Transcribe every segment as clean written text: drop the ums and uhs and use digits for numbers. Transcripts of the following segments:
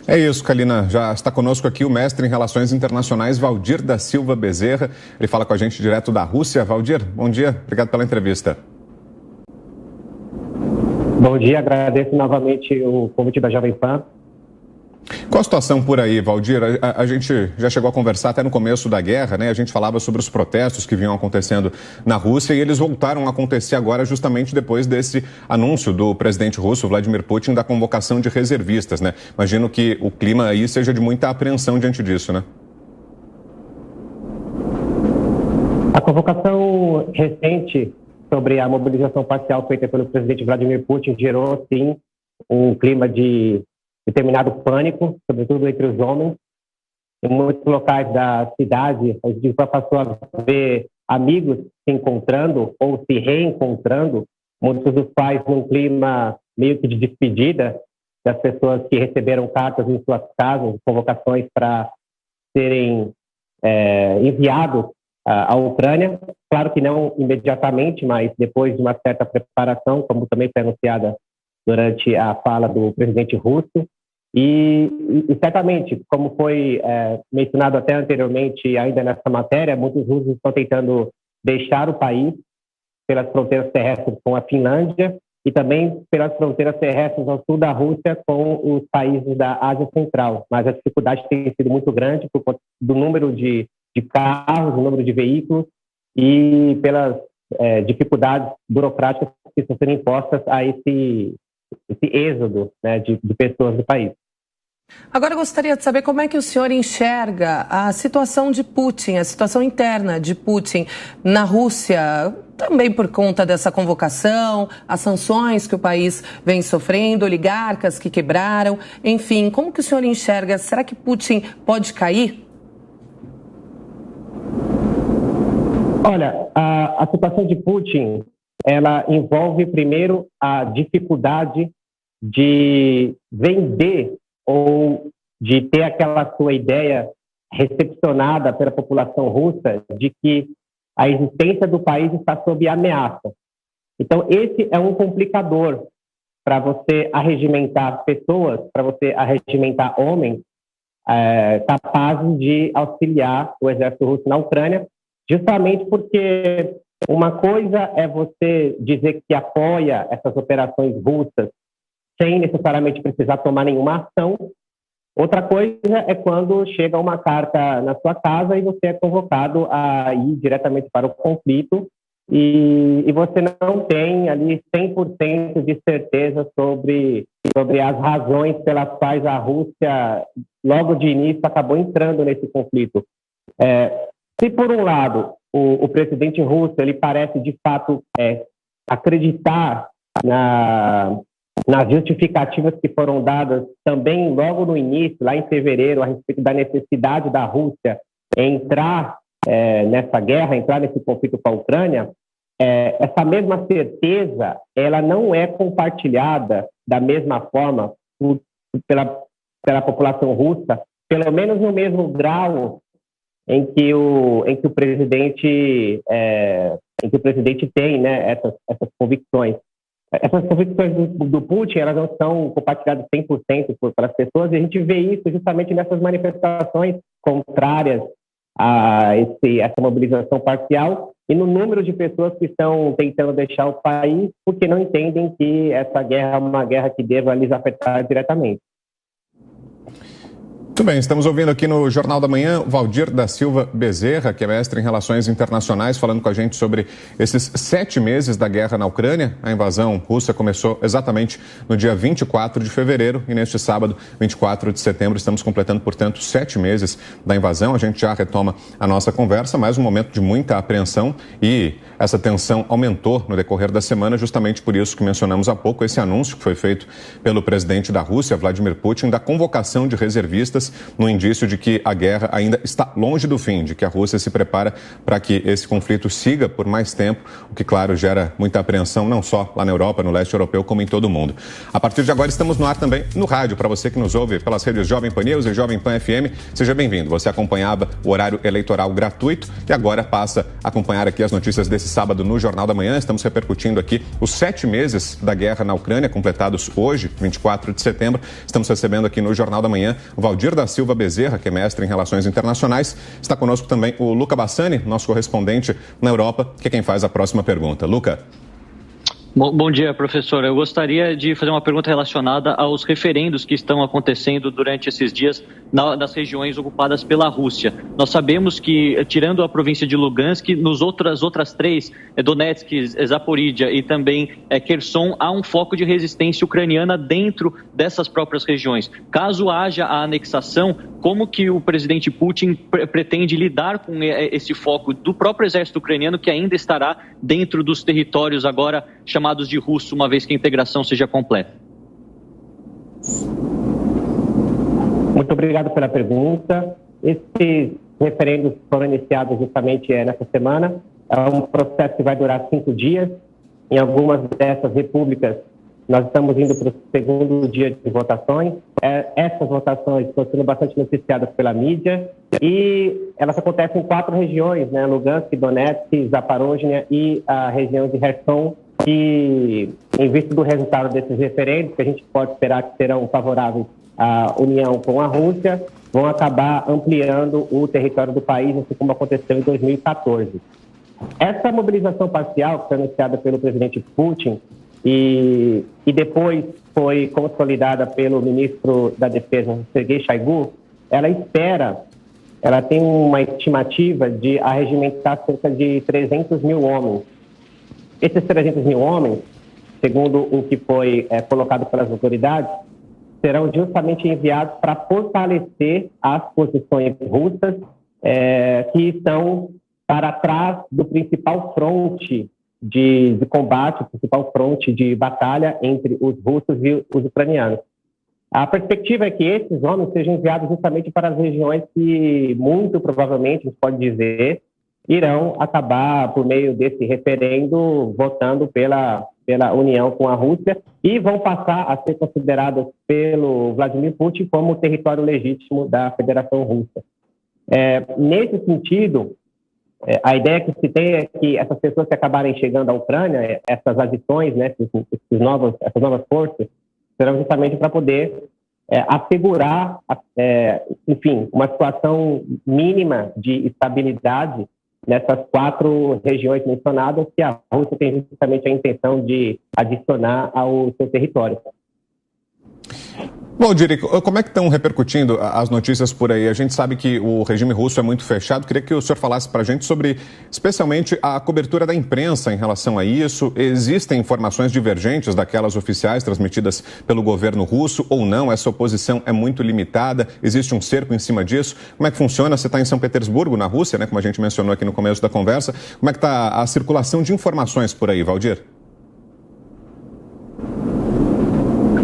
É isso, Kalina. Já está conosco aqui o mestre em Relações Internacionais, Valdir da Silva Bezerra. Ele fala com a gente direto da Rússia. Valdir, bom dia. Obrigado pela entrevista. Bom dia, agradeço novamente o convite da Jovem Pan. Qual a situação por aí, Valdir? A gente já chegou a conversar até no começo da guerra, né? A gente falava sobre os protestos que vinham acontecendo na Rússia e eles voltaram a acontecer agora justamente depois desse anúncio do presidente russo, Vladimir Putin, da convocação de reservistas, né? Imagino que o clima aí seja de muita apreensão diante disso, né? A convocação recente sobre a mobilização parcial feita pelo presidente Vladimir Putin gerou, sim, um clima de determinado pânico, sobretudo entre os homens. Em muitos locais da cidade, a gente passou a ver amigos se encontrando ou se reencontrando, muitos dos quais num clima meio que de despedida das pessoas que receberam cartas em suas casas, convocações para serem enviados à Ucrânia. Claro que não imediatamente, mas depois de uma certa preparação, como também foi anunciada durante a fala do presidente russo. E certamente, como foi mencionado até anteriormente, ainda nessa matéria, muitos russos estão tentando deixar o país pelas fronteiras terrestres com a Finlândia e também pelas fronteiras terrestres ao sul da Rússia com os países da Ásia Central. Mas a dificuldade tem sido muito grande por conta do número de carros, do número de veículos e pelas dificuldades burocráticas que estão sendo impostas a esse êxodo, né, de pessoas do país. Agora eu gostaria de saber como é que o senhor enxerga a situação de Putin, a situação interna de Putin na Rússia, também por conta dessa convocação, as sanções que o país vem sofrendo, oligarcas que quebraram, enfim, como que o senhor enxerga? Será que Putin pode cair? Olha, a situação de Putin, ela envolve primeiro a dificuldade de vender ou de ter aquela sua ideia recepcionada pela população russa de que a existência do país está sob ameaça. Então, esse é um complicador para você arregimentar pessoas, para você arregimentar homens capazes de auxiliar o exército russo na Ucrânia, justamente porque uma coisa é você dizer que apoia essas operações russas sem necessariamente precisar tomar nenhuma ação. Outra coisa é quando chega uma carta na sua casa e você é convocado a ir diretamente para o conflito e você não tem ali 100% de certeza sobre as razões pelas quais a Rússia, logo de início, acabou entrando nesse conflito. Se, por um lado, o presidente russo ele parece, de fato, acreditar nas justificativas que foram dadas também logo no início, lá em fevereiro, a respeito da necessidade da Rússia entrar nessa guerra, entrar nesse conflito com a Ucrânia, essa mesma certeza ela não é compartilhada da mesma forma pela população russa, pelo menos no mesmo grau em que o presidente tem, né, essas convicções. Essas convicções do Putin, elas não são compartilhadas 100% pelas pessoas, e a gente vê isso justamente nessas manifestações contrárias a essa mobilização parcial e no número de pessoas que estão tentando deixar o país porque não entendem que essa guerra é uma guerra que deva lhes afetar diretamente. Muito bem, estamos ouvindo aqui no Jornal da Manhã o Valdir da Silva Bezerra, que é mestre em Relações Internacionais, falando com a gente sobre esses 7 meses da guerra na Ucrânia. A invasão russa começou exatamente no dia 24 de fevereiro e neste sábado, 24 de setembro, estamos completando, portanto, 7 meses da invasão. A gente já retoma a nossa conversa, mas um momento de muita apreensão e essa tensão aumentou no decorrer da semana, justamente por isso que mencionamos há pouco esse anúncio que foi feito pelo presidente da Rússia, Vladimir Putin, da convocação de reservistas apenas no indício de que a guerra ainda está longe do fim, de que a Rússia se prepara para que esse conflito siga por mais tempo, o que, claro, gera muita apreensão, não só lá na Europa, no leste europeu, como em todo o mundo. A partir de agora, estamos no ar também no rádio. Para você que nos ouve pelas redes Jovem Pan News e Jovem Pan FM, seja bem-vindo. Você acompanhava o horário eleitoral gratuito e agora passa a acompanhar aqui as notícias desse sábado no Jornal da Manhã. Estamos repercutindo aqui os 7 meses da guerra na Ucrânia, completados hoje, 24 de setembro. Estamos recebendo aqui no Jornal da Manhã o Valdir da Silva Bezerra, que é mestre em Relações Internacionais. Está conosco também o Luca Bassani, nosso correspondente na Europa, que é quem faz a próxima pergunta. Luca. Bom dia, professor. Eu gostaria de fazer uma pergunta relacionada aos referendos que estão acontecendo durante esses dias nas regiões ocupadas pela Rússia. Nós sabemos que, tirando a província de Lugansk, nas outras três, Donetsk, Zaporídia e também Kherson, há um foco de resistência ucraniana dentro dessas próprias regiões. Caso haja a anexação, como que o presidente Putin pretende lidar com esse foco do próprio exército ucraniano, que ainda estará dentro dos territórios agora chamados de russo, uma vez que a integração seja completa? Muito obrigado pela pergunta. Esses referendos foram iniciados justamente nessa semana. É um processo que vai durar 5 dias. Em algumas dessas repúblicas, nós estamos indo para o segundo dia de votações. Essas votações estão sendo bastante noticiadas pela mídia e elas acontecem em 4 regiões, né? Lugansk, Donetsk, Zaporozhye e a região de Kherson, que, em vista do resultado desses referendos, que a gente pode esperar que serão favoráveis à união com a Rússia, vão acabar ampliando o território do país, assim como aconteceu em 2014. Essa mobilização parcial, que foi anunciada pelo presidente Putin e depois foi consolidada pelo ministro da Defesa, Sergei Shoigu, ela tem uma estimativa de arregimentar cerca de 300 mil homens. Esses 300 mil homens, segundo o que foi colocado pelas autoridades, serão justamente enviados para fortalecer as posições russas que estão para trás do principal fronte de combate, o principal fronte de batalha entre os russos e os ucranianos. A perspectiva é que esses homens sejam enviados justamente para as regiões que, muito provavelmente, a gente pode dizer, irão acabar, por meio desse referendo, votando pela união com a Rússia e vão passar a ser consideradas pelo Vladimir Putin como território legítimo da Federação Russa. Nesse sentido, a ideia que se tem é que essas pessoas que acabarem chegando à Ucrânia, essas adições, né, essas novas forças, serão justamente para poder assegurar, enfim, uma situação mínima de estabilidade nessas 4 regiões mencionadas que a Rússia tem justamente a intenção de adicionar ao seu território. Bom, Diri, como é que estão repercutindo as notícias por aí? A gente sabe que o regime russo é muito fechado. Queria que o senhor falasse para a gente sobre, especialmente, a cobertura da imprensa em relação a isso. Existem informações divergentes daquelas oficiais transmitidas pelo governo russo ou não? Essa oposição é muito limitada? Existe um cerco em cima disso? Como é que funciona? Você está em São Petersburgo, na Rússia, né? Como a gente mencionou aqui no começo da conversa. Como é que está a circulação de informações por aí, Valdir?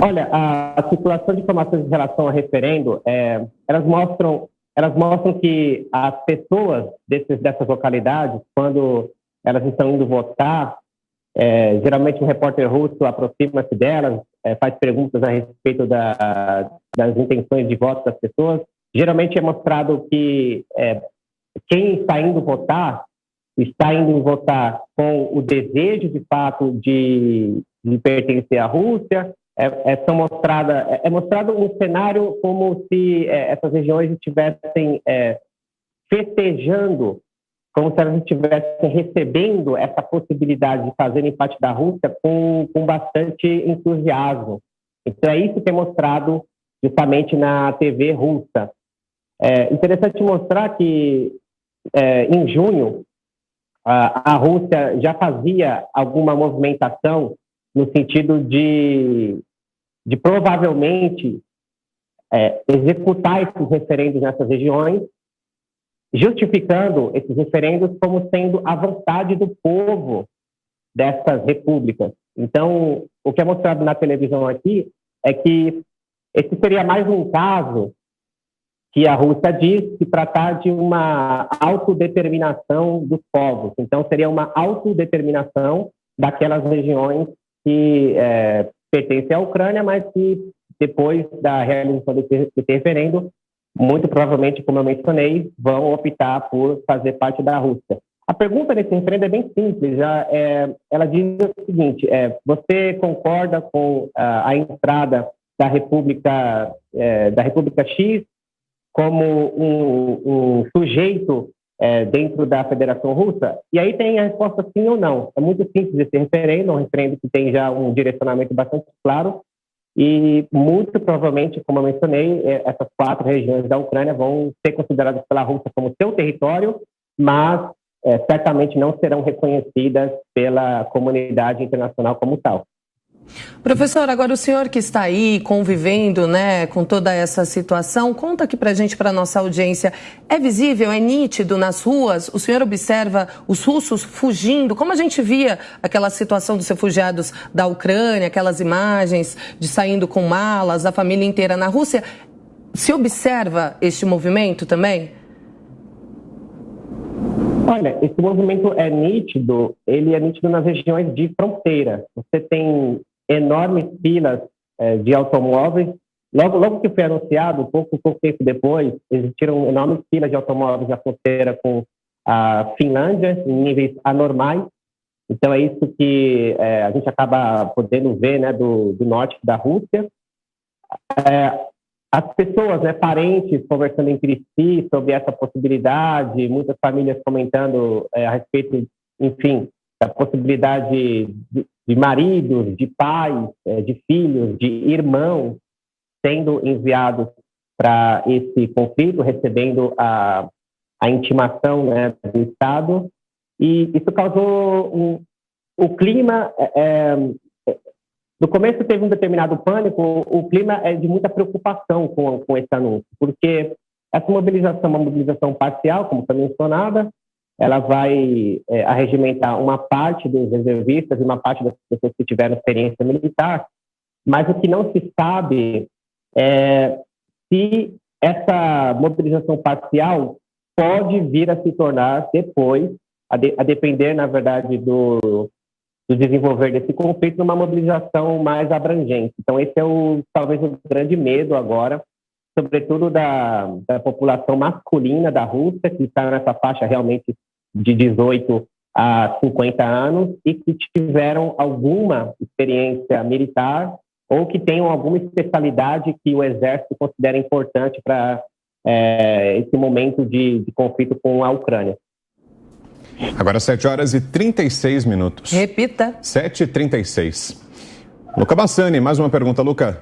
Olha, a circulação de informações em relação ao referendo, elas mostram que as pessoas dessas localidades, quando elas estão indo votar, geralmente um repórter russo aproxima-se delas, faz perguntas a respeito das intenções de voto das pessoas. Geralmente é mostrado que quem está indo votar com o desejo, de fato, de pertencer à Rússia. É mostrado um cenário como se essas regiões estivessem festejando, como se elas estivessem recebendo essa possibilidade de fazerem parte da Rússia com bastante entusiasmo. Então, é isso que é mostrado justamente na TV russa. É interessante mostrar que, em junho, a Rússia já fazia alguma movimentação no sentido de provavelmente executar esses referendos nessas regiões, justificando esses referendos como sendo a vontade do povo dessas repúblicas. Então, o que é mostrado na televisão aqui é que esse seria mais um caso que a Rússia diz se tratar de uma autodeterminação dos povos. Então, seria uma autodeterminação daquelas regiões que pertencem à Ucrânia, mas que depois da realização desse referendo, muito provavelmente, como eu mencionei, vão optar por fazer parte da Rússia. A pergunta desse referendo é bem simples. Ela diz o seguinte: você concorda com a entrada da República X como um sujeito dentro da Federação Russa? E aí tem a resposta sim ou não. É muito simples esse referendo, um referendo que tem já um direcionamento bastante claro e muito provavelmente, como eu mencionei, essas 4 regiões da Ucrânia vão ser consideradas pela Rússia como seu território, mas certamente não serão reconhecidas pela comunidade internacional como tal. Professor, agora o senhor que está aí convivendo, né, com toda essa situação, conta aqui pra gente, pra nossa audiência, é visível, é nítido nas ruas? O senhor observa os russos fugindo, como a gente via aquela situação dos refugiados da Ucrânia, aquelas imagens de saindo com malas, a família inteira na Rússia. Se observa este movimento também? Olha, esse movimento é nítido, ele é nítido nas regiões de fronteira. Você tem enormes filas de automóveis. Logo que foi anunciado, pouco tempo depois, existiram enormes filas de automóveis na fronteira com a Finlândia, em níveis anormais. Então, é isso que a gente acaba podendo ver, né, do norte da Rússia. As pessoas, né, parentes, conversando entre si sobre essa possibilidade, muitas famílias comentando a respeito, enfim, da possibilidade de maridos, de pais, de filhos, de irmãos sendo enviados para esse conflito, recebendo a intimação, né, do Estado. E isso causou o clima... No começo teve um determinado pânico, o clima é de muita preocupação com esse anúncio, porque essa mobilização é uma mobilização parcial, como foi mencionada, ela vai arregimentar uma parte dos reservistas e uma parte das pessoas que tiveram experiência militar, mas o que não se sabe é se essa mobilização parcial pode vir a se tornar depois, a depender, na verdade, do desenvolver desse conflito, numa mobilização mais abrangente. Então, esse é talvez o grande medo agora, sobretudo da população masculina da Rússia, que está nessa faixa realmente de 18 a 50 anos e que tiveram alguma experiência militar ou que tenham alguma especialidade que o Exército considera importante para esse momento de conflito com a Ucrânia. Agora 7h36. Repita. 7h36. Luca Bassani, mais uma pergunta, Luca.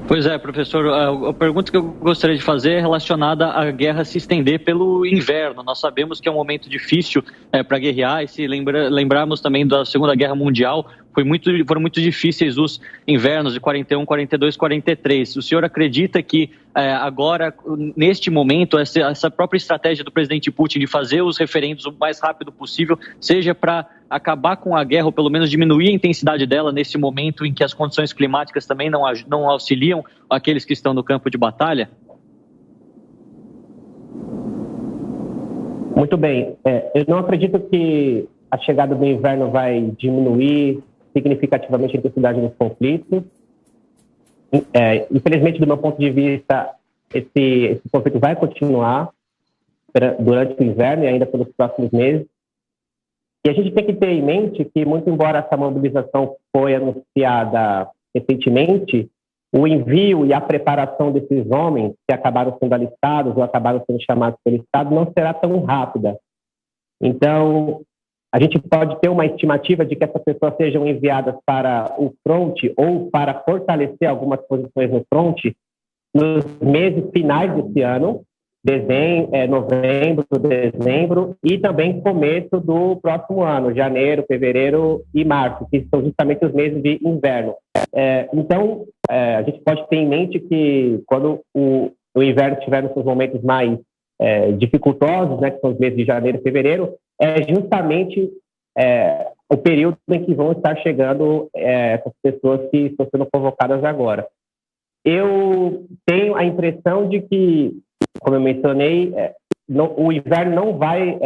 Pois é, professor, a pergunta que eu gostaria de fazer é relacionada à guerra se estender pelo inverno. Nós sabemos que é um momento difícil para guerrear, e se lembrarmos também da Segunda Guerra Mundial, foram muito difíceis os invernos de 41, 42, 43. O senhor acredita que agora, neste momento, essa própria estratégia do presidente Putin de fazer os referendos o mais rápido possível, seja para acabar com a guerra ou pelo menos diminuir a intensidade dela nesse momento em que as condições climáticas também não auxiliam aqueles que estão no campo de batalha? Muito bem. Eu não acredito que a chegada do inverno vai diminuir significativamente a intensidade dos conflitos. Infelizmente, do meu ponto de vista, esse conflito vai continuar durante o inverno e ainda pelos próximos meses. E a gente tem que ter em mente que, muito embora essa mobilização foi anunciada recentemente, o envio e a preparação desses homens que acabaram sendo alistados ou acabaram sendo chamados pelo Estado não será tão rápida. Então, a gente pode ter uma estimativa de que essas pessoas sejam enviadas para o fronte ou para fortalecer algumas posições no fronte nos meses finais desse ano, novembro, dezembro, e também começo do próximo ano, janeiro, fevereiro e março, que são justamente os meses de inverno. Então, a gente pode ter em mente que quando o inverno estiver nos seus momentos mais dificultosos, né, que são os meses de janeiro e fevereiro, é justamente o período em que vão estar chegando essas pessoas que estão sendo convocadas agora. eu tenho a impressão de que, como eu mencionei, o inverno não vai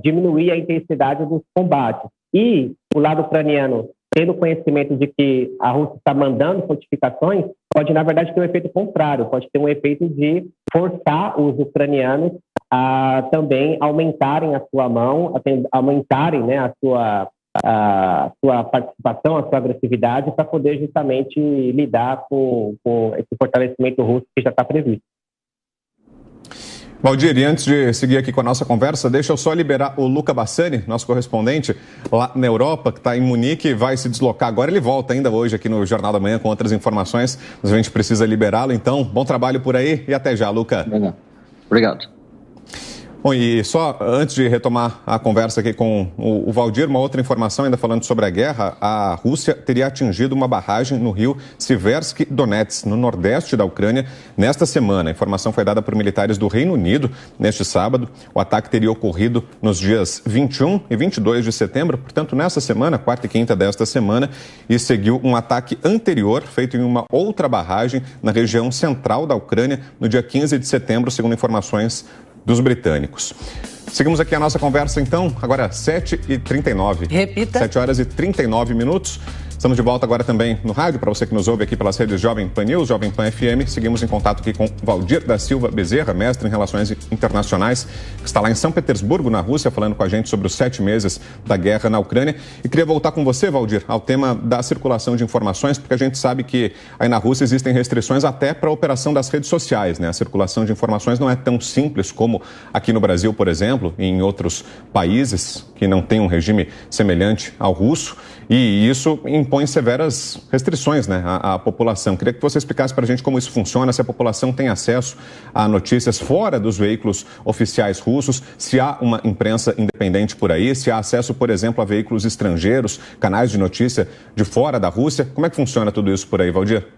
diminuir a intensidade dos combates. E o lado ucraniano, tendo conhecimento de que a Rússia está mandando fortificações, pode, na verdade, ter um efeito contrário, pode ter um efeito de forçar os ucranianos a também aumentarem a sua mão, aumentarem, né, a sua participação, a sua agressividade, para poder justamente lidar com esse fortalecimento russo que já está previsto. Valdir, e antes de seguir aqui com a nossa conversa, deixa eu só liberar o Luca Bassani, nosso correspondente lá na Europa, que está em Munique, vai se deslocar agora. Ele volta ainda hoje aqui no Jornal da Manhã com outras informações, mas a gente precisa liberá-lo. Então, bom trabalho por aí e até já, Luca. Obrigado. Bom, e só antes de retomar a conversa aqui com o Valdir, uma outra informação ainda falando sobre a guerra, a Rússia teria atingido uma barragem no rio Siversky Donets, no nordeste da Ucrânia, nesta semana. A informação foi dada por militares do Reino Unido neste sábado. O ataque teria ocorrido nos dias 21 e 22 de setembro, portanto, nessa semana, quarta e quinta desta semana, e seguiu um ataque anterior feito em uma outra barragem na região central da Ucrânia no dia 15 de setembro, segundo informações dos britânicos. Seguimos aqui a nossa conversa, então, agora 7h39. Repita. 7 horas e 39 minutos. Estamos de volta agora também no rádio, para você que nos ouve aqui pelas redes Jovem Pan News, Jovem Pan FM. Seguimos em contato aqui com Valdir da Silva Bezerra, mestre em Relações Internacionais, que está lá em São Petersburgo, na Rússia, falando com a gente sobre os 7 meses da guerra na Ucrânia. E queria voltar com você, Valdir, ao tema da circulação de informações, porque a gente sabe que aí na Rússia existem restrições até para a operação das redes sociais, né? A circulação de informações não é tão simples como aqui no Brasil, por exemplo, e em outros países que não têm um regime semelhante ao russo. E isso impõe severas restrições, né, à população. Queria que você explicasse para a gente como isso funciona, se a população tem acesso a notícias fora dos veículos oficiais russos, se há uma imprensa independente por aí, se há acesso, por exemplo, a veículos estrangeiros, canais de notícia de fora da Rússia. Como é que funciona tudo isso por aí, Valdir?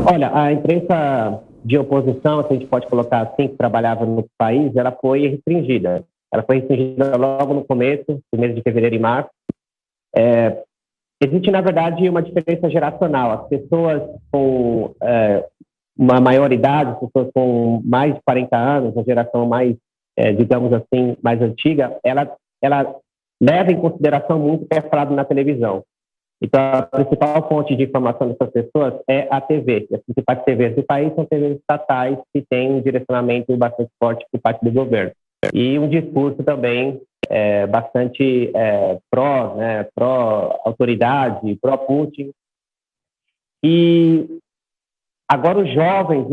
Olha, a imprensa de oposição, se a gente pode colocar assim, que trabalhava no país, ela foi restringida. Ela foi restringida logo no começo, no mês de fevereiro e março. Existe, na verdade, uma diferença geracional. As pessoas com uma maior idade, as pessoas com mais de 40 anos, a geração mais, digamos assim, mais antiga, ela leva em consideração muito o que é falado na televisão. Então, a principal fonte de informação dessas pessoas é a TV. E as principais TVs do país são TVs estatais que têm um direcionamento bastante forte por parte do governo. E um discurso também bastante pró-autoridade, pró-Putin. E agora os jovens,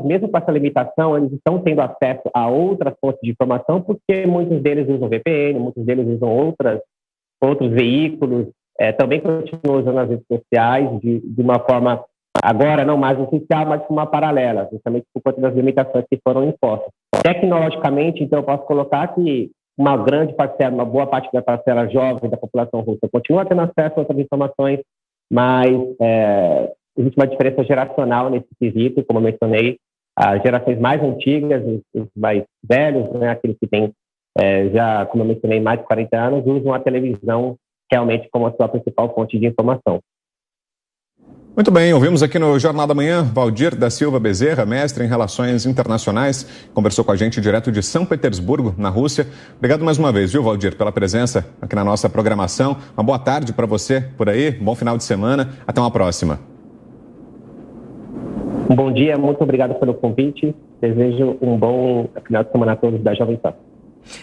mesmo com essa limitação, eles estão tendo acesso a outras fontes de informação, porque muitos deles usam VPN, muitos deles usam outros veículos, também continuam usando as redes sociais de uma forma, agora não mais oficial, mas de uma paralela, justamente por conta das limitações que foram impostas. Tecnologicamente, então, eu posso colocar que uma boa parte da parcela jovem da população russa continua tendo acesso a outras informações, mas existe uma diferença geracional nesse quesito, como eu mencionei, as gerações mais antigas, os mais velhos, né, aqueles que têm já, como eu mencionei, mais de 40 anos, usam a televisão realmente como a sua principal fonte de informação. Muito bem, ouvimos aqui no Jornal da Manhã Valdir da Silva Bezerra, mestre em Relações Internacionais, conversou com a gente direto de São Petersburgo, na Rússia. Obrigado mais uma vez, viu, Valdir, pela presença aqui na nossa programação. Uma boa tarde para você por aí, bom final de semana, até uma próxima. Um bom dia, muito obrigado pelo convite. Desejo um bom final de semana a todos da Jovem Pan.